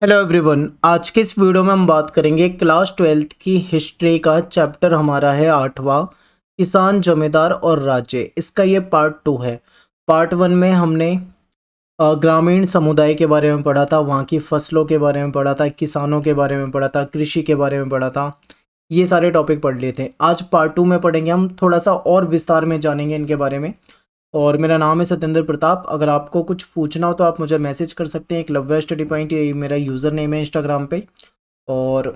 Hello everyone. आज के इस वीडियो में हम बात करेंगे क्लास 12th की हिस्ट्री का। चैप्टर हमारा है 8वां, किसान, जमींदार और राज्य। इसका ये पार्ट 2 है। पार्ट 1 में हमने ग्रामीण समुदाय के बारे में पढ़ा था, वहाँ की फसलों के बारे में पढ़ा था, किसानों के बारे में पढ़ा था, कृषि के बारे में पढ़ा था। ये सारे टॉपिक पढ़ लिए थे। आज पार्ट 2 में पढ़ेंगे, हम थोड़ा सा और विस्तार में जानेंगे इनके बारे में। और मेरा नाम है सत्येंद्र प्रताप। अगर आपको कुछ पूछना हो तो आप मुझे मैसेज कर सकते हैं। एकलव्य स्टडी पॉइंट ये मेरा यूज़र नेम है इंस्टाग्राम पे। और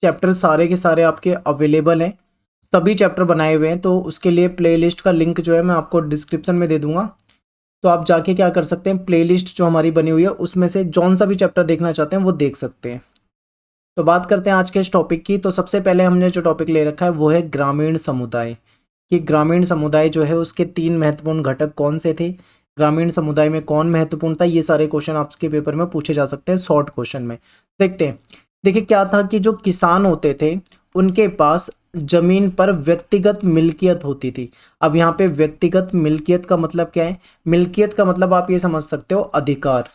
चैप्टर सारे के सारे आपके अवेलेबल हैं, सभी चैप्टर बनाए हुए हैं। तो उसके लिए प्लेलिस्ट का लिंक जो है मैं आपको डिस्क्रिप्शन में दे दूंगा। तो आप जाके क्या कर सकते हैं, प्लेलिस्ट जो हमारी बनी हुई है उसमें से जौन सा भी चैप्टर देखना चाहते हैं वो देख सकते हैं। तो बात करते हैं आज के इस टॉपिक की। तो सबसे पहले हमने जो टॉपिक ले रखा है वो है ग्रामीण समुदाय। कि ग्रामीण समुदाय जो है उसके 3 महत्वपूर्ण घटक कौन से थे, ग्रामीण समुदाय में कौन महत्वपूर्ण था। ये सारे क्वेश्चन आपके पेपर में पूछे जा सकते हैं शॉर्ट क्वेश्चन में। देखते हैं। देखिए क्या था कि जो किसान होते थे उनके पास जमीन पर व्यक्तिगत मिल्कियत होती थी। अब यहाँ पे व्यक्तिगत मिल्कियत का मतलब क्या है? मिल्कियत का मतलब आप ये समझ सकते हो, अधिकार।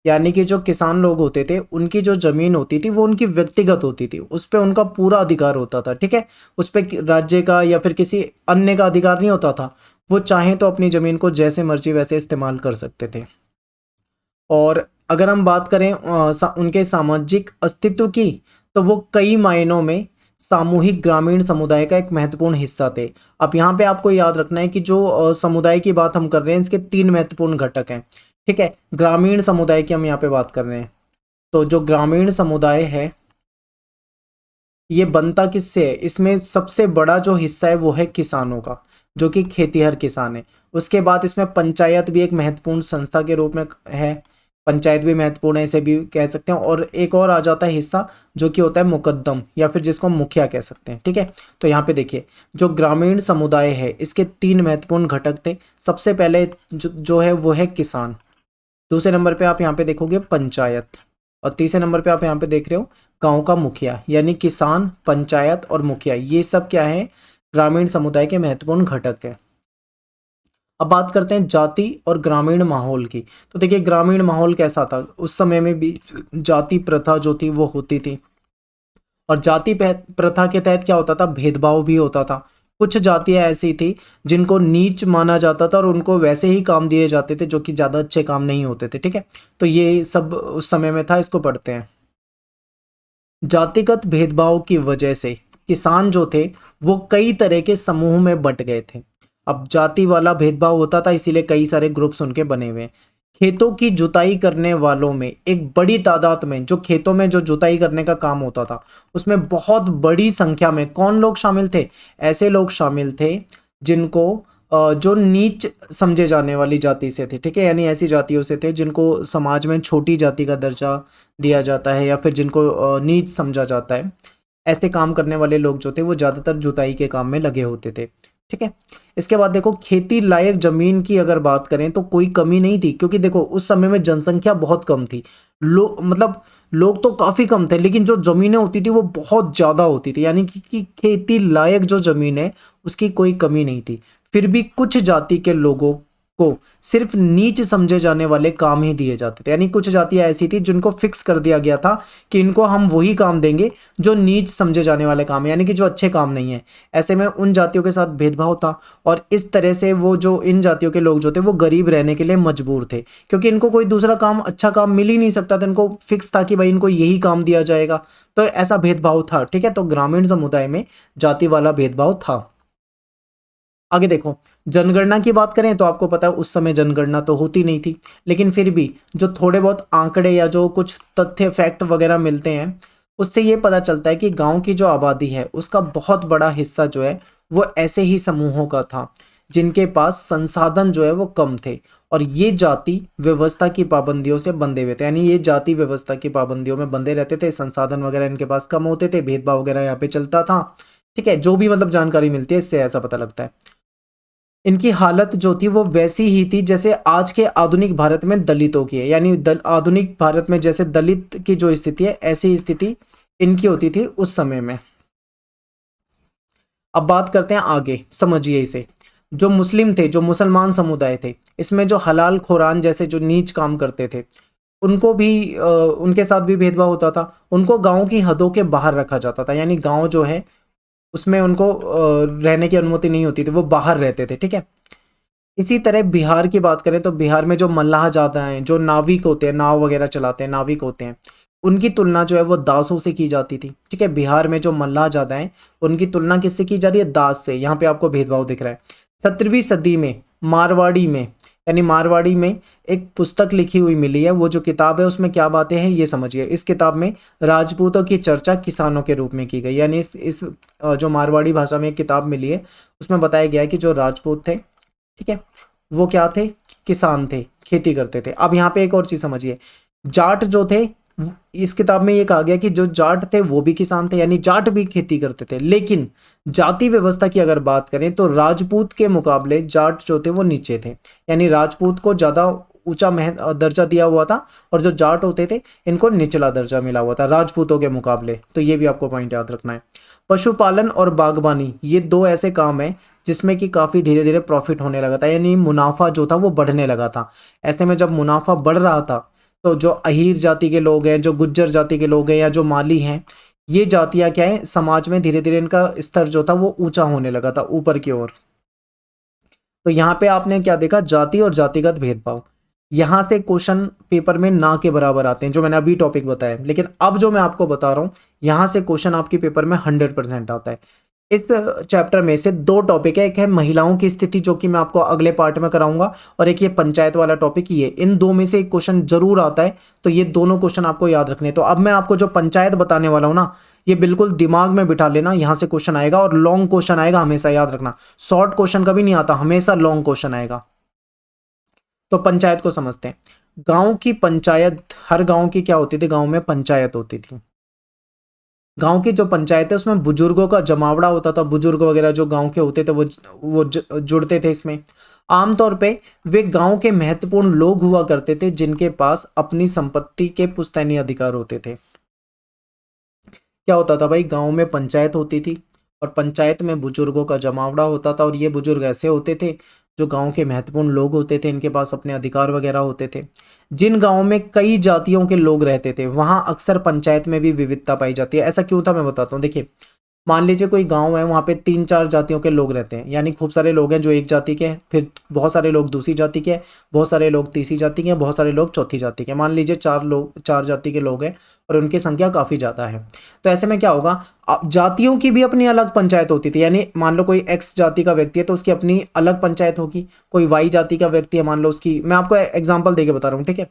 यानी कि जो किसान लोग होते थे उनकी जो जमीन होती थी वो उनकी व्यक्तिगत होती थी, उस पर उनका पूरा अधिकार होता था। ठीक है, उस पर राज्य का या फिर किसी अन्य का अधिकार नहीं होता था। वो चाहे तो अपनी जमीन को जैसे मर्जी वैसे इस्तेमाल कर सकते थे। और अगर हम बात करें उनके सामाजिक अस्तित्व की, तो वो कई मायनों में सामूहिक ग्रामीण समुदाय का एक महत्वपूर्ण हिस्सा थे। अब यहाँ पे आपको याद रखना है कि जो समुदाय की बात हम कर रहे हैं इसके 3 महत्वपूर्ण घटक हैं। ठीक है, ग्रामीण समुदाय की हम यहाँ पे बात कर रहे हैं। तो जो ग्रामीण समुदाय है ये बनता किससे है? इसमें सबसे बड़ा जो हिस्सा है वो है किसानों का, जो कि खेतीहर किसान है। उसके बाद इसमें पंचायत भी एक महत्वपूर्ण संस्था के रूप में है। पंचायत भी महत्वपूर्ण है, इसे भी कह सकते हैं। और एक और आ जाता है हिस्सा जो कि होता है मुकद्दम, या फिर जिसको हम मुखिया कह सकते हैं। ठीक है, तो यहाँ पे देखिए जो ग्रामीण समुदाय है इसके 3 महत्वपूर्ण घटक थे। सबसे पहले जो है वो है किसान। दूसरे नंबर पे आप यहाँ पे देखोगे पंचायत। और तीसरे नंबर पे आप यहाँ पे देख रहे हो गांव का मुखिया। यानी किसान, पंचायत और मुखिया, ये सब क्या है? ग्रामीण समुदाय के महत्वपूर्ण घटक है। अब बात करते हैं जाति और ग्रामीण माहौल की। तो देखिए ग्रामीण माहौल कैसा था उस समय में भी। जाति प्रथा जो थी वो होती थी। और जाति प्रथा के तहत क्या होता था? भेदभाव भी होता था। कुछ जातियां ऐसी थी जिनको नीच माना जाता था और उनको वैसे ही काम दिए जाते थे जो कि ज्यादा अच्छे काम नहीं होते थे। ठीक है, तो ये सब उस समय में था, इसको पढ़ते हैं। जातिगत भेदभाव की वजह से किसान जो थे वो कई तरह के समूह में बंट गए थे। अब जाति वाला भेदभाव होता था इसीलिए कई सारे ग्रुप्स उनके बने हुए हैं। खेतों की जुताई करने वालों में एक बड़ी तादाद में, जो खेतों में जो जुताई करने का काम होता था उसमें बहुत बड़ी संख्या में कौन लोग शामिल थे? ऐसे लोग शामिल थे जिनको जो नीच समझे जाने वाली जाति से थे। ठीक है, यानी ऐसी जातियों से थे जिनको समाज में छोटी जाति का दर्जा दिया जाता है या फिर जिनको नीच समझा जाता है। ऐसे काम करने वाले लोग जो थे वो ज़्यादातर जुताई के काम में लगे होते थे। ठीक है, इसके बाद देखो खेती लायक जमीन की अगर बात करें तो कोई कमी नहीं थी, क्योंकि देखो उस समय में जनसंख्या बहुत कम थी। मतलब लोग तो काफ़ी कम थे लेकिन जो ज़मीनें होती थी वो बहुत ज़्यादा होती थी। यानी कि खेती लायक जो ज़मीन है उसकी कोई कमी नहीं थी। फिर भी कुछ जाति के लोगों को सिर्फ नीच समझे जाने वाले काम ही दिए जाते थे। यानी कुछ जातियां ऐसी थी जिनको फिक्स कर दिया गया था कि इनको हम वही काम देंगे जो नीच समझे जाने वाले काम है, यानी कि जो अच्छे काम नहीं है। ऐसे में उन जातियों के साथ भेदभाव था और इस तरह से वो जो इन जातियों के लोग जो थे वो गरीब रहने के लिए मजबूर थे, क्योंकि इनको कोई दूसरा काम, अच्छा काम मिल ही नहीं सकता था। इनको फिक्स था कि भाई इनको यही काम दिया जाएगा। तो ऐसा भेदभाव था। ठीक है, तो ग्रामीण समुदाय में जाति वाला भेदभाव था। आगे देखो, जनगणना की बात करें तो आपको पता है उस समय जनगणना तो होती नहीं थी, लेकिन फिर भी जो थोड़े बहुत आंकड़े या जो कुछ तथ्य फैक्ट वगैरह मिलते हैं उससे ये पता चलता है कि गांव की जो आबादी है उसका बहुत बड़ा हिस्सा जो है वो ऐसे ही समूहों का था जिनके पास संसाधन जो है वो कम थे। और ये जाति व्यवस्था की पाबंदियों से बंधे हुए थे। यानी ये जाति व्यवस्था की पाबंदियों में बंधे रहते थे, संसाधन वगैरह इनके पास कम होते थे, भेदभाव वगैरह यहाँ पे चलता था। ठीक है, जो भी मतलब जानकारी मिलती है इससे ऐसा पता लगता है। इनकी हालत जो थी वो वैसी ही थी जैसे आज के आधुनिक भारत में दलितों की है। यानी आधुनिक भारत में जैसे दलित की जो स्थिति है ऐसी स्थिति इनकी होती थी उस समय में। अब बात करते हैं आगे, समझिए इसे। जो मुस्लिम थे, जो मुसलमान समुदाय थे, इसमें जो हलाल खुरान जैसे जो नीच काम करते थे उनको भी उनके साथ भी भेदभाव होता था। उनको गांव की हदों के बाहर रखा जाता था, यानी गांव जो है उसमें उनको रहने की अनुमति नहीं होती थी, वो बाहर रहते थे, ठीक है। इसी तरह बिहार की बात करें तो बिहार में जो मल्लाह जादा हैं, जो नाविक होते हैं, नाव वगैरह चलाते हैं, नाविक होते हैं, उनकी तुलना जो है वो दासों से की जाती थी, ठीक है। बिहार में जो मल्लाह जादा हैं उनकी तुलना किससे की जा रही है? दास से। यहाँ पे आपको भेदभाव दिख रहा है। 17वीं सदी में मारवाड़ी में, यानी मारवाड़ी में एक पुस्तक लिखी हुई मिली है। वो जो किताब है उसमें क्या बातें हैं ये समझिए। इस किताब में राजपूतों की चर्चा किसानों के रूप में की गई, यानी इस जो मारवाड़ी भाषा में एक किताब मिली है उसमें बताया गया है कि जो राजपूत थे, ठीक है, वो क्या थे? किसान थे, खेती करते थे। अब यहाँ पे एक और चीज समझिए, जाट जो थे, इस किताब में ये कहा गया कि जो जाट थे वो भी किसान थे, यानी जाट भी खेती करते थे। लेकिन जाति व्यवस्था की अगर बात करें तो राजपूत के मुकाबले जाट जो थे वो नीचे थे, यानी राजपूत को ज्यादा ऊंचा दर्जा दिया हुआ था और जो जाट होते थे इनको निचला दर्जा मिला हुआ था राजपूतों के मुकाबले। तो ये भी आपको पॉइंट याद रखना है। पशुपालन और बागबानी, ये दो ऐसे काम है जिसमें कि काफी धीरे धीरे प्रॉफिट होने लगा था, यानी मुनाफा जो था वो बढ़ने लगा था। ऐसे में जब मुनाफा बढ़ रहा था तो जो अहीर जाति के लोग हैं, जो गुज्जर जाति के लोग हैं, या जो माली हैं, ये जातियां क्या है, समाज में धीरे धीरे इनका स्तर जो था वो ऊंचा होने लगा था ऊपर की ओर। तो यहाँ पे आपने क्या देखा? जाति और जातिगत भेदभाव। यहां से क्वेश्चन पेपर में ना के बराबर आते हैं, जो मैंने अभी टॉपिक बताया। लेकिन अब जो मैं आपको बता रहा हूं, यहां से क्वेश्चन आपके पेपर में 100% आता है। इस चैप्टर में से दो टॉपिक है, एक है महिलाओं की स्थिति जो कि मैं आपको अगले पार्ट में कराऊंगा, और एक ये पंचायत वाला टॉपिक ही है। इन दो में से एक क्वेश्चन जरूर आता है, तो ये दोनों क्वेश्चन आपको याद रखने हैं। तो अब मैं आपको जो पंचायत बताने वाला हूं ना, ये बिल्कुल दिमाग में बिठा लेना, यहां से क्वेश्चन आएगा और लॉन्ग क्वेश्चन आएगा, हमेशा याद रखना। शॉर्ट क्वेश्चन कभी नहीं आता, हमेशा लॉन्ग क्वेश्चन आएगा। तो पंचायत को समझते हैं। गांव की पंचायत, हर गांव की क्या होती थी? गांव में पंचायत होती थी। गांव की जो पंचायत है उसमें बुजुर्गों का जमावड़ा होता था। बुजुर्ग वगैरह जो गांव के होते थे वो जुड़ते थे इसमें। आमतौर पे वे गांव के महत्वपूर्ण लोग हुआ करते थे जिनके पास अपनी संपत्ति के पुश्तैनी अधिकार होते थे। क्या होता था भाई? गांव में पंचायत होती थी और पंचायत में बुजुर्गों का जमावड़ा होता था, और ये बुजुर्ग ऐसे होते थे जो गांव के महत्वपूर्ण लोग होते थे, इनके पास अपने अधिकार वगैरह होते थे। जिन गांव में कई जातियों के लोग रहते थे वहां अक्सर पंचायत में भी विविधता पाई जाती है। ऐसा क्यों था मैं बताता हूँ। देखिए, मान लीजिए कोई गांव है, वहां पे 3-4 जातियों के लोग रहते हैं, यानी खूब सारे लोग हैं जो एक जाति के हैं, फिर बहुत सारे लोग दूसरी जाति के हैं, बहुत सारे लोग तीसरी जाति के हैं, बहुत सारे लोग चौथी जाति के हैं। मान लीजिए 4 जाति के लोग हैं और उनकी संख्या काफी ज्यादा है। तो ऐसे में क्या होगा? जातियों की भी अपनी अलग पंचायत होती थी, यानी मान लो कोई एक्स जाति का व्यक्ति है तो उसकी अपनी अलग पंचायत होगी। कोई वाई जाति का व्यक्ति है, मान लो उसकी, मैं आपको एग्जाम्पल देके बता रहा हूँ, ठीक है।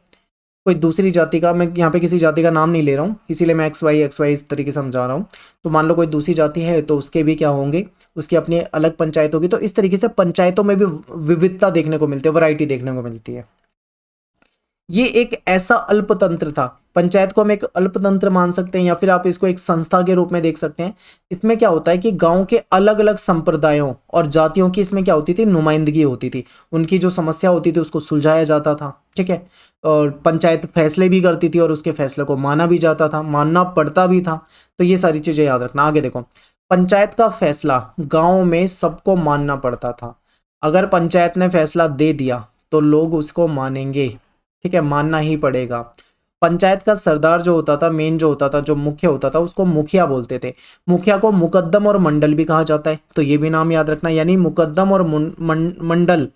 कोई दूसरी जाति का, मैं यहाँ पे किसी जाति का नाम नहीं ले रहा हूँ, इसीलिए मैं एक्स वाई इस तरीके से समझा रहा हूँ। तो मान लो कोई दूसरी जाति है तो उसके भी क्या होंगे, उसकी अपनी अलग पंचायत होगी। तो इस तरीके से पंचायतों में भी विविधता देखने को मिलती है, वैरायटी देखने को मिलती है। ये एक ऐसा अल्पतंत्र था। पंचायत को हम एक अल्पतंत्र मान सकते हैं, या फिर आप इसको एक संस्था के रूप में देख सकते हैं। इसमें क्या होता है कि गांव के अलग अलग संप्रदायों और जातियों की इसमें क्या होती थी? नुमाइंदगी होती थी। उनकी जो समस्या होती थी उसको सुलझाया जाता था, ठीक है। और पंचायत फैसले भी करती थी और उसके फैसले को माना भी जाता था, मानना पड़ता भी था। तो ये सारी चीजें याद रखना। आगे देखो, पंचायत का फैसला गांव में सबको मानना पड़ता था। अगर पंचायत ने फैसला दे दिया तो लोग उसको मानेंगे, ठीक है, मानना ही पड़ेगा। पंचायत का सरदार जो होता था, मेन जो होता था, जो मुख्य होता था, उसको मुखिया बोलते थे। मुखिया को मुकद्दम और मंडल भी कहा जाता है, तो ये भी नाम याद रखना। यानी मुकद्दम और मंडल,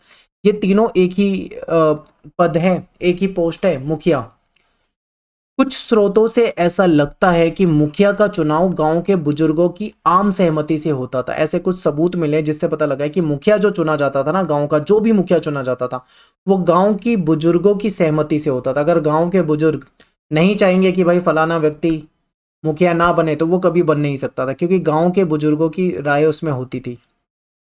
ये तीनों एक ही पद है, एक ही पोस्ट है, मुखिया। कुछ स्रोतों से ऐसा लगता है कि मुखिया का चुनाव गांव के बुजुर्गों की आम सहमति से होता था। ऐसे कुछ सबूत मिले जिससे पता लगा है कि मुखिया जो चुना जाता था ना, गांव का जो भी मुखिया चुना जाता था, वो गांव की बुजुर्गों की सहमति से होता था। अगर गांव के बुजुर्ग नहीं चाहेंगे कि भाई फलाना व्यक्ति मुखिया ना बने तो वो कभी बन नहीं सकता था, क्योंकि गांव के बुजुर्गों की राय उसमें होती थी।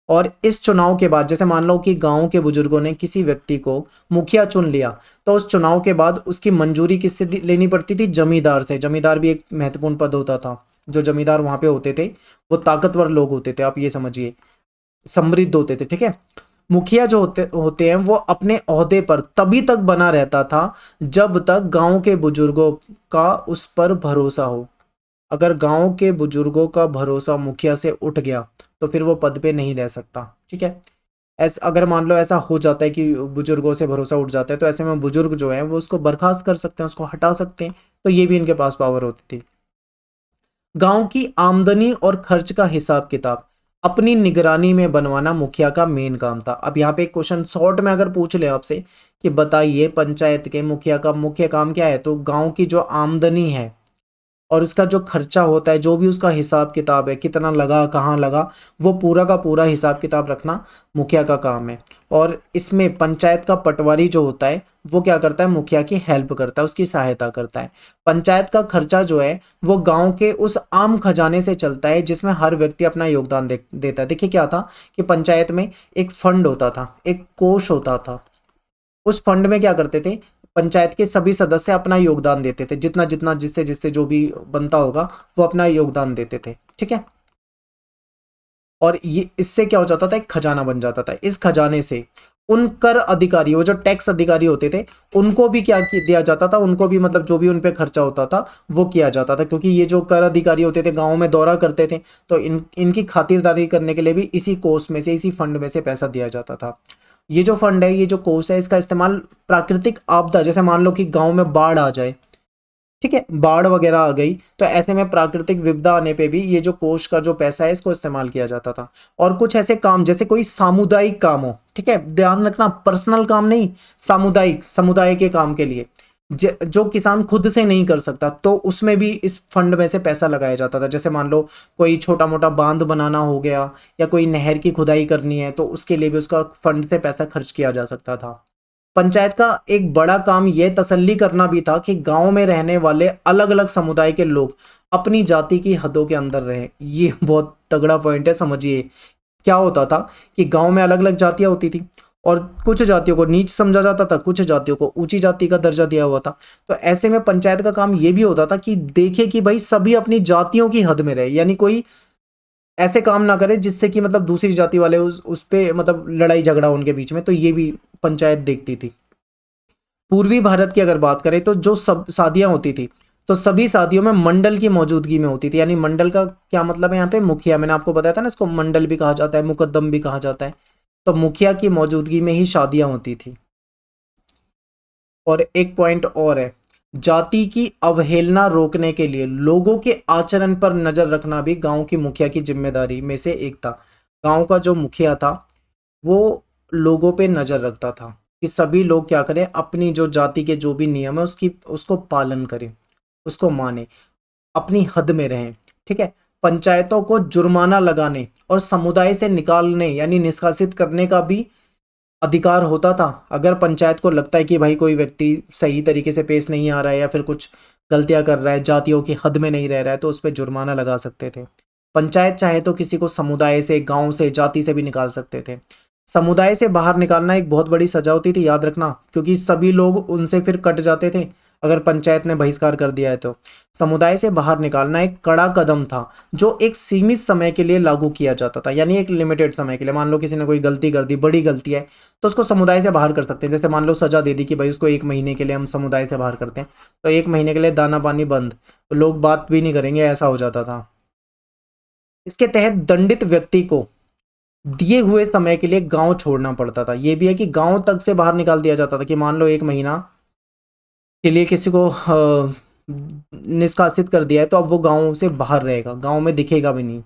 और इस चुनाव के बाद, जैसे मान लो कि गांव के बुजुर्गों ने किसी व्यक्ति को मुखिया चुन लिया, तो उस चुनाव के बाद उसकी मंजूरी किससे लेनी पड़ती थी? जमींदार से। जमींदार भी एक महत्वपूर्ण पद होता था। जो जमींदार वहां पे होते थे वो ताकतवर लोग होते थे, आप ये समझिए, समृद्ध होते थे, ठीक है। मुखिया जो होते होते हैं वो अपने ओहदे पर तभी तक बना रहता था जब तक गांव के बुजुर्गों का उस पर भरोसा हो। अगर गांव के बुजुर्गों का भरोसा मुखिया से उठ गया तो फिर वो पद पे नहीं रह सकता, ठीक है। अगर मान लो ऐसा हो जाता है कि बुजुर्गों से भरोसा उठ जाता है, तो ऐसे में बुजुर्ग जो है वो उसको बर्खास्त कर सकते हैं, उसको हटा सकते हैं। तो ये भी इनके पास पावर होती थी। गांव की आमदनी और खर्च का हिसाब किताब अपनी निगरानी में बनवाना मुखिया का मेन काम था। अब यहाँ पे एक क्वेश्चन शॉर्ट में अगर पूछ ले आपसे कि बताइए पंचायत के मुखिया का मुख्य काम क्या है, तो गांव की जो आमदनी है और उसका जो खर्चा होता है, जो भी उसका हिसाब किताब है, कितना लगा कहाँ लगा, वो पूरा का पूरा हिसाब किताब रखना मुखिया का काम है। और इसमें पंचायत का पटवारी जो होता है वो क्या करता है, मुखिया की हेल्प करता है, उसकी सहायता करता है। पंचायत का खर्चा जो है वो गांव के उस आम खजाने से चलता है जिसमें हर व्यक्ति अपना योगदान देता है। देखिए क्या था कि पंचायत में एक फंड होता था, एक कोष होता था। उस फंड में क्या करते थे, पंचायत के सभी सदस्य अपना योगदान देते थे, जितना जितना जिससे जिससे जो भी बनता होगा वो अपना योगदान देते थे। ठीक है। और ये इससे क्या हो जाता था, एक खजाना बन जाता था। इस खजाने से उन कर अधिकारी, वो जो टैक्स अधिकारी होते थे, उनको भी क्या दिया जाता था, उनको भी मतलब जो भी उन पे खर्चा होता था वो किया जाता था। क्योंकि ये जो कर अधिकारी होते थे गांव में दौरा करते थे, तो इनकी खातिरदारी करने के लिए भी इसी कोष में से, इसी फंड में से पैसा दिया जाता था। ये जो फंड है, ये जो कोष है, इसका इस्तेमाल प्राकृतिक आपदा, जैसे मान लो कि गांव में बाढ़ आ जाए, ठीक है, बाढ़ वगैरह आ गई, तो ऐसे में प्राकृतिक विपदा आने पे भी ये जो कोष का जो पैसा है इसको इस्तेमाल किया जाता था। और कुछ ऐसे काम जैसे कोई सामुदायिक काम हो, ठीक है, ध्यान रखना पर्सनल काम नहीं, सामुदायिक, समुदाय के काम के लिए जो किसान खुद से नहीं कर सकता, तो उसमें भी इस फंड में से पैसा लगाया जाता था। जैसे मान लो कोई छोटा मोटा बांध बनाना हो गया या कोई नहर की खुदाई करनी है, तो उसके लिए भी उसका फंड से पैसा खर्च किया जा सकता था। पंचायत का एक बड़ा काम यह तसल्ली करना भी था कि गांव में रहने वाले अलग अलग समुदाय के लोग अपनी जाति की हदों के अंदर रहें। ये बहुत तगड़ा पॉइंट है, समझिए। क्या होता था कि गांव में अलग अलग जातियां होती थी और कुछ जातियों को नीच समझा जाता था, कुछ जातियों को ऊंची जाति का दर्जा दिया हुआ था। तो ऐसे में पंचायत का काम यह भी होता था कि देखे कि भाई सभी अपनी जातियों की हद में रहे, यानी कोई ऐसे काम ना करे जिससे कि मतलब दूसरी जाति वाले उस पे मतलब लड़ाई झगड़ा उनके बीच में। तो ये भी पंचायत देखती थी। पूर्वी भारत की अगर बात करें तो जो सब शादियां होती थी, तो सभी शादियों में मंडल की मौजूदगी में होती थी। यानी मंडल का क्या मतलब है, यहाँ पे मुखिया, मैंने आपको बताया था ना, इसको मंडल भी कहा जाता है, मुकद्दम भी कहा जाता है। तो मुखिया की मौजूदगी में ही शादियां होती थी। और एक पॉइंट और है, जाति की अवहेलना रोकने के लिए लोगों के आचरण पर नजर रखना भी गांव की मुखिया की जिम्मेदारी में से एक था। गांव का जो मुखिया था वो लोगों पे नजर रखता था कि सभी लोग क्या करें, अपनी जो जाति के जो भी नियम है उसको पालन करें, उसको माने, अपनी हद में रहें। ठीक है। पंचायतों को जुर्माना लगाने और समुदाय से निकालने यानी निष्कासित करने का भी अधिकार होता था। अगर पंचायत को लगता है कि भाई कोई व्यक्ति सही तरीके से पेश नहीं आ रहा है या फिर कुछ गलतियां कर रहा है, जातियों की हद में नहीं रह रहा है, तो उस पर जुर्माना लगा सकते थे। पंचायत चाहे तो किसी को समुदाय से, गांव से, जाति से भी निकाल सकते थे। समुदाय से बाहर निकालना एक बहुत बड़ी सजा होती थी, याद रखना, क्योंकि सभी लोग उनसे फिर कट जाते थे अगर पंचायत ने बहिष्कार कर दिया है तो। समुदाय से बाहर निकालना एक कड़ा कदम था जो एक सीमित समय के लिए लागू किया जाता था, यानी एक लिमिटेड समय के लिए। मान लो किसी ने कोई गलती कर दी, बड़ी गलती है, तो उसको समुदाय से बाहर कर सकते हैं। जैसे मान लो सजा दे दी कि भाई उसको 1 महीने के लिए हम समुदाय से बाहर करते हैं, तो 1 महीने के लिए दाना पानी बंद, तो लोग बात भी नहीं करेंगे, ऐसा हो जाता था। इसके तहत दंडित व्यक्ति को दिए हुए समय के लिए गांव छोड़ना पड़ता था। यह भी है कि गांव तक से बाहर निकाल दिया जाता था कि मान लो 1 महीना के लिए किसी को निष्कासित कर दिया है, तो अब वो गांव से बाहर रहेगा, गांव में दिखेगा भी नहीं।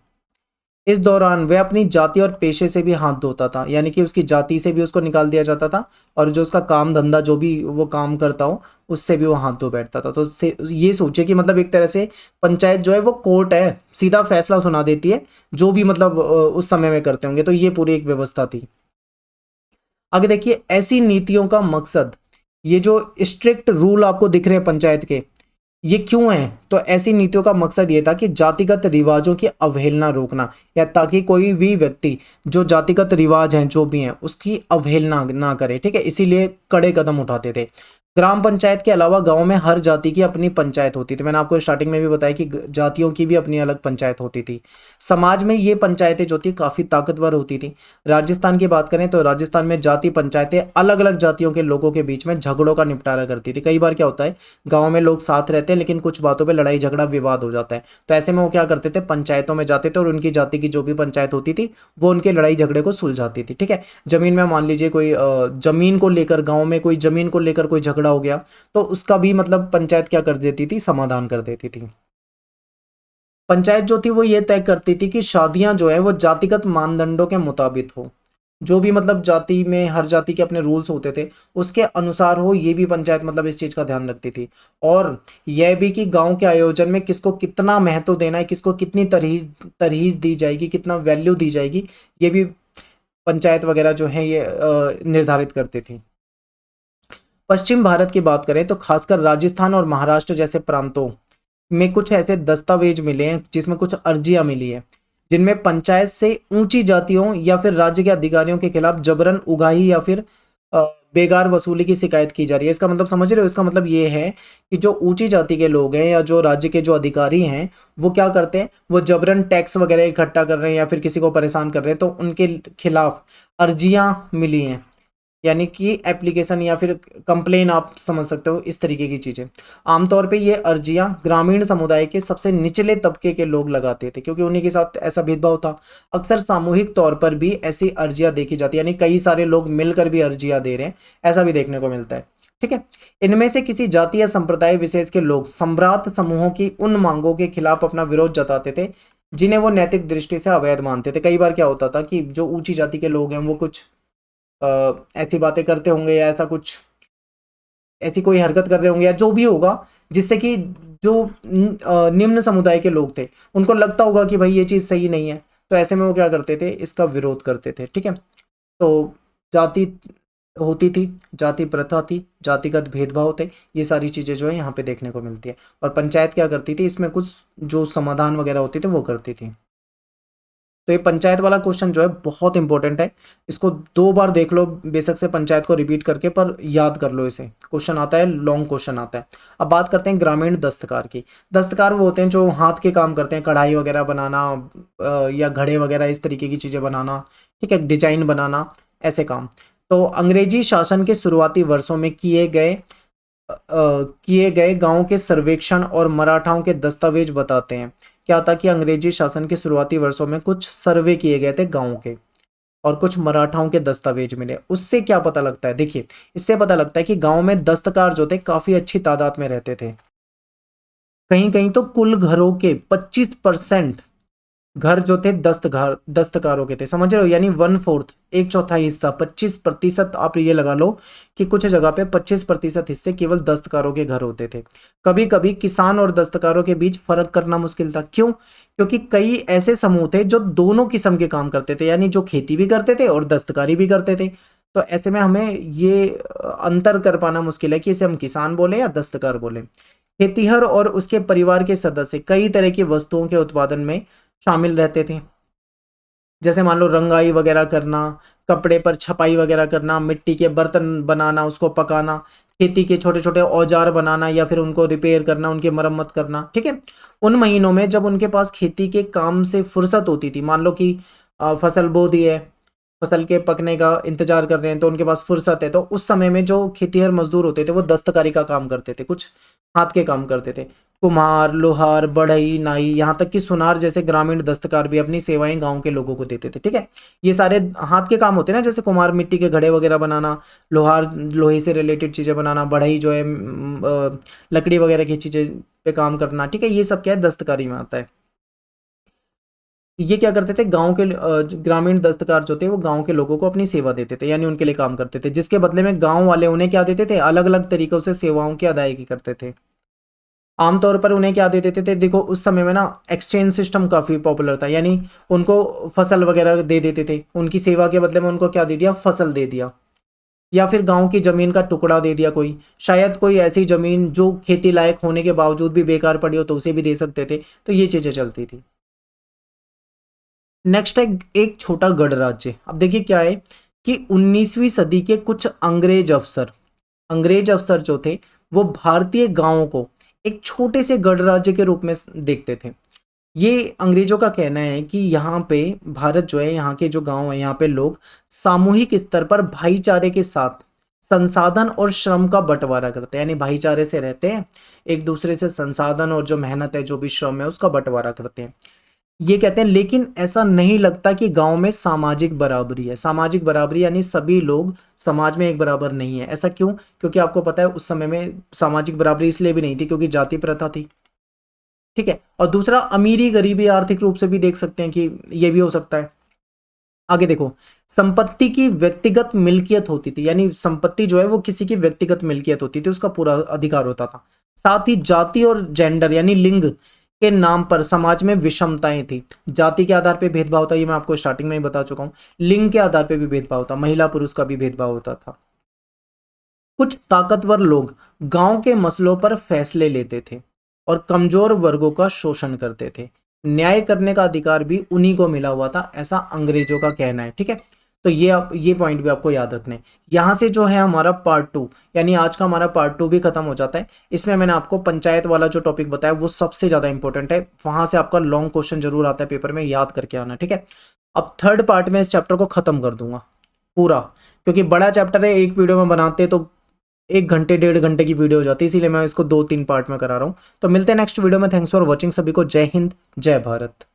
इस दौरान वह अपनी जाति और पेशे से भी हाथ धोता था, यानी कि उसकी जाति से भी उसको निकाल दिया जाता था और जो उसका काम धंधा जो भी वो काम करता हो उससे भी वो हाथ धो बैठता था। तो ये सोचे कि मतलब एक तरह से पंचायत जो है वो कोर्ट है, सीधा फैसला सुना देती है जो भी मतलब उस समय में करते होंगे। तो ये पूरी एक व्यवस्था थी। आगे देखिए, ऐसी नीतियों का मकसद, ये जो स्ट्रिक्ट रूल आपको दिख रहे हैं पंचायत के, ये क्यों है, तो ऐसी नीतियों का मकसद ये था कि जातिगत रिवाजों की अवहेलना रोकना, या ताकि कोई भी व्यक्ति जो जातिगत रिवाज हैं जो भी हैं उसकी अवहेलना ना करे। ठीक है, इसीलिए कड़े कदम उठाते थे। ग्राम पंचायत के अलावा गांव में हर जाति की अपनी पंचायत होती थी। मैंने आपको स्टार्टिंग में भी बताया कि जातियों की भी अपनी अलग पंचायत होती थी। समाज में ये पंचायतें जो थी काफी ताकतवर होती थी। राजस्थान की बात करें तो राजस्थान में जाति पंचायतें अलग अलग जातियों के लोगों के बीच में झगड़ों का निपटारा करती थी। कई बार क्या होता है, गाँव में लोग साथ रहते हैं लेकिन कुछ बातों पर लड़ाई झगड़ा विवाद हो जाता है, तो ऐसे में वो क्या करते थे, पंचायतों में जाते थे और उनकी जाति की जो भी पंचायत होती थी वो उनके लड़ाई झगड़े को सुलझाती थी। ठीक है, जमीन में मान लीजिए कोई जमीन को लेकर, गांव में कोई जमीन को लेकर कोई झगड़ा हो गया तो उसका भी मतलब पंचायत क्या कर देती थी, समाधान कर देती थी। पंचायत जो थी वो ये तय करती थी कि शादियां जो है वो जातिगत मानदंडों के मुताबिक हो। जो भी मतलब जाति में हर जाति के अपने रूल्स होते थे उसके अनुसार हो, ये भी पंचायत मतलब इस चीज का ध्यान रखती थी। और यह भी कि गांव के आयोजन में किसको कितना महत्व देना है, किसको कितनी तरहीज दी जाएगी, कितना वैल्यू दी जाएगी, ये भी पंचायत वगैरह जो है ये निर्धारित करती थी। पश्चिम भारत की बात करें तो खासकर राजस्थान और महाराष्ट्र जैसे प्रांतों में कुछ ऐसे दस्तावेज मिले हैं जिसमें कुछ अर्जियां मिली है जिनमें पंचायत से ऊंची जातियों या फिर राज्य के अधिकारियों के खिलाफ जबरन उगाही या फिर अ, बेगार वसूली की शिकायत की जा रही है। इसका मतलब समझ रहे हो, इसका मतलब ये है कि जो ऊंची जाति के लोग हैं या जो राज्य के जो अधिकारी हैं वो क्या करते हैं, वो जबरन टैक्स वगैरह इकट्ठा कर रहे हैं या फिर किसी को परेशान कर रहे हैं, तो उनके खिलाफ अर्जियां मिली हैं। यानी कि एप्लीकेशन या फिर कंप्लेन आप समझ सकते हो, इस तरीके की चीजें। आमतौर पे ये अर्जियां ग्रामीण समुदाय के सबसे निचले तबके के लोग लगाते थे क्योंकि उन्हीं के साथ ऐसा भेदभाव था। अक्सर सामूहिक तौर पर भी ऐसी अर्जियां देखी जाती है, यानी कई सारे लोग मिलकर भी अर्जियां दे रहे हैं, ऐसा भी देखने को मिलता है। ठीक है, इनमें से किसी जाति या संप्रदाय विशेष के लोग सम्भ्रांत समूहों की उन मांगों के खिलाफ अपना विरोध जताते थे जिन्हें वो नैतिक दृष्टि से अवैध मानते थे। कई बार क्या होता था कि जो ऊंची जाति के लोग हैं वो कुछ ऐसी बातें करते होंगे या ऐसा कुछ, ऐसी कोई हरकत कर रहे होंगे या जो भी होगा जिससे कि जो निम्न समुदाय के लोग थे उनको लगता होगा कि भाई ये चीज़ सही नहीं है, तो ऐसे में वो क्या करते थे, इसका विरोध करते थे। ठीक है, तो जाति होती थी, जाति प्रथा थी, जातिगत भेदभाव थे, ये सारी चीज़ें जो है यहाँ पे देखने को मिलती है। और पंचायत क्या करती थी, इसमें कुछ जो समाधान वगैरह होते थे वो करती थी। तो ये पंचायत वाला क्वेश्चन जो है बहुत इंपॉर्टेंट है, इसको 2 बार देख लो बेशक से पंचायत को रिपीट करके, पर याद कर लो इसे, क्वेश्चन आता है, लॉन्ग क्वेश्चन आता है। अब बात करते हैं ग्रामीण दस्तकार की। दस्तकार वो होते हैं जो हाथ के काम करते हैं, कढ़ाई वगैरह बनाना या घड़े वगैरह इस तरीके की चीज़ें बनाना, ठीक है, डिजाइन बनाना, ऐसे काम। तो अंग्रेजी शासन के शुरुआती वर्षों में किए गए गांव के सर्वेक्षण और मराठाओं के दस्तावेज बताते हैं क्या था कि अंग्रेजी शासन के शुरुआती वर्षों में कुछ सर्वे किए गए थे गांव के और कुछ मराठाओं के दस्तावेज मिले। उससे क्या पता लगता है, देखिए इससे पता लगता है कि गांव में दस्तकार जो थे काफी अच्छी तादाद में रहते थे। कहीं कहीं तो कुल घरों के 25% घर जो थे दस्तकारों के थे, समझ रहे हो, यानी 1/4, एक चौथाई हिस्सा, 25%, आप ये लगा लो कि कुछ जगह पे 25% हिस्से केवल दस्तकारों के घर होते थे। कभी कभी किसान और दस्तकारों के बीच फर्क करना मुश्किल था। क्यों? क्योंकि कई ऐसे समूह थे जो दोनों किस्म के काम करते थे, यानी जो खेती भी करते थे और दस्तकारी भी करते थे। तो ऐसे में हमें ये अंतर कर पाना मुश्किल है कि इसे हम किसान बोले या दस्तकार बोले। खेतीहर और उसके परिवार के सदस्य कई तरह की वस्तुओं के उत्पादन में शामिल रहते थे, जैसे मान लो रंगाई वगैरह करना, कपड़े पर छपाई वगैरह करना, मिट्टी के बर्तन बनाना, उसको पकाना, खेती के छोटे छोटे औजार बनाना या फिर उनको रिपेयर करना, उनकी मरम्मत करना। ठीक है, उन महीनों में जब उनके पास खेती के काम से फुर्सत होती थी, मान लो कि फसल बो दी है, फसल के पकने का इंतजार कर रहे हैं तो उनके पास फुर्सत है, तो उस समय में जो खेतीहर मजदूर होते थे वो दस्तकारी का काम करते थे, कुछ हाथ के काम करते थे। कुम्हार, लोहार, बढ़ई, नाई, यहाँ तक कि सुनार जैसे ग्रामीण दस्तकार भी अपनी सेवाएं गांव के लोगों को देते थे। ठीक है, ये सारे हाथ के काम होते हैं ना, जैसे कुम्हार मिट्टी के घड़े वगैरह बनाना, लोहार लोहे से रिलेटेड चीजें बनाना, बढ़ई जो है लकड़ी वगैरह की चीजें पे काम करना। ठीक है, ये सब क्या है, दस्तकारी में आता है। ये क्या करते थे, गांव के जो ग्रामीण दस्तकार जो थे वो गांव के लोगों को अपनी सेवा देते थे, यानी उनके लिए काम करते थे, जिसके बदले में गांव वाले उन्हें क्या देते थे, अलग अलग तरीकों से सेवाओं की अदायगी करते थे। आमतौर पर उन्हें क्या दे देते थे, देखो उस समय में ना एक्सचेंज सिस्टम काफी पॉपुलर था, यानी उनको फसल वगैरह दे देते थे, उनकी सेवा के बदले में उनको क्या दे दिया, फसल दे दिया, या फिर गांव की जमीन का टुकड़ा दे दिया, कोई शायद कोई ऐसी जमीन जो खेती लायक होने के बावजूद भी बेकार पड़ी हो तो उसे भी दे सकते थे। तो ये चीजें चलती थी। नेक्स्ट है एक छोटा गणराज्य। अब देखिए क्या है कि 19वीं सदी के कुछ अंग्रेज अफसर अंग्रेज अफसर जो थे वो भारतीय गांवों को एक छोटे से गणराज्य के रूप में देखते थे। ये अंग्रेजों का कहना है कि यहाँ पे भारत जो है, यहाँ के जो गांव है, यहाँ पे लोग सामूहिक स्तर पर भाईचारे के साथ संसाधन और श्रम का बंटवारा करते हैं, यानी भाईचारे से रहते हैं, एक दूसरे से संसाधन और जो मेहनत है, जो भी श्रम है, उसका बंटवारा करते हैं। ये कहते हैं लेकिन ऐसा नहीं लगता कि गांव में सामाजिक बराबरी है। सामाजिक बराबरी यानी सभी लोग समाज में एक बराबर नहीं है। ऐसा क्यों? क्योंकि आपको पता है उस समय में सामाजिक बराबरी इसलिए भी नहीं थी क्योंकि जाति प्रथा थी। ठीक है। और दूसरा, अमीरी गरीबी आर्थिक रूप से भी देख सकते हैं कि ये भी हो सकता है। आगे देखो, संपत्ति की व्यक्तिगत मिल्कियत होती थी, यानी संपत्ति जो है वो किसी की व्यक्तिगत मिल्कियत होती थी, उसका पूरा अधिकार होता था। साथ ही जाति और जेंडर यानी लिंग के नाम पर समाज में विषमताएं थी। जाति के आधार पर भेदभाव था, ये मैं आपको स्टार्टिंग में ही बता चुका हूं। लिंग के आधार पर भी भेदभाव था, महिला पुरुष का भी भेदभाव होता था। कुछ ताकतवर लोग गांव के मसलों पर फैसले लेते थे और कमजोर वर्गों का शोषण करते थे। न्याय करने का अधिकार भी उन्हीं को मिला हुआ था, ऐसा अंग्रेजों का कहना है। ठीक है, तो ये पॉइंट भी आपको याद रखने। यहाँ से जो है हमारा पार्ट 2, यानी आज का हमारा पार्ट 2 भी खत्म हो जाता है। इसमें मैंने आपको पंचायत वाला जो टॉपिक बताया वो सबसे ज्यादा इंपॉर्टेंट है, वहां से आपका लॉन्ग क्वेश्चन जरूर आता है पेपर में, याद करके आना। ठीक है, अब थर्ड पार्ट में इस चैप्टर को खत्म कर दूंगा पूरा, क्योंकि बड़ा चैप्टर है, एक वीडियो में बनाते तो 1 घंटे 1.5 घंटे की वीडियो हो जाती है, इसीलिए मैं इसको 2-3 पार्ट में करा रहा हूँ। तो मिलते हैं नेक्स्ट वीडियो में। थैंक्स फॉर वॉचिंग सभी को। जय हिंद, जय भारत।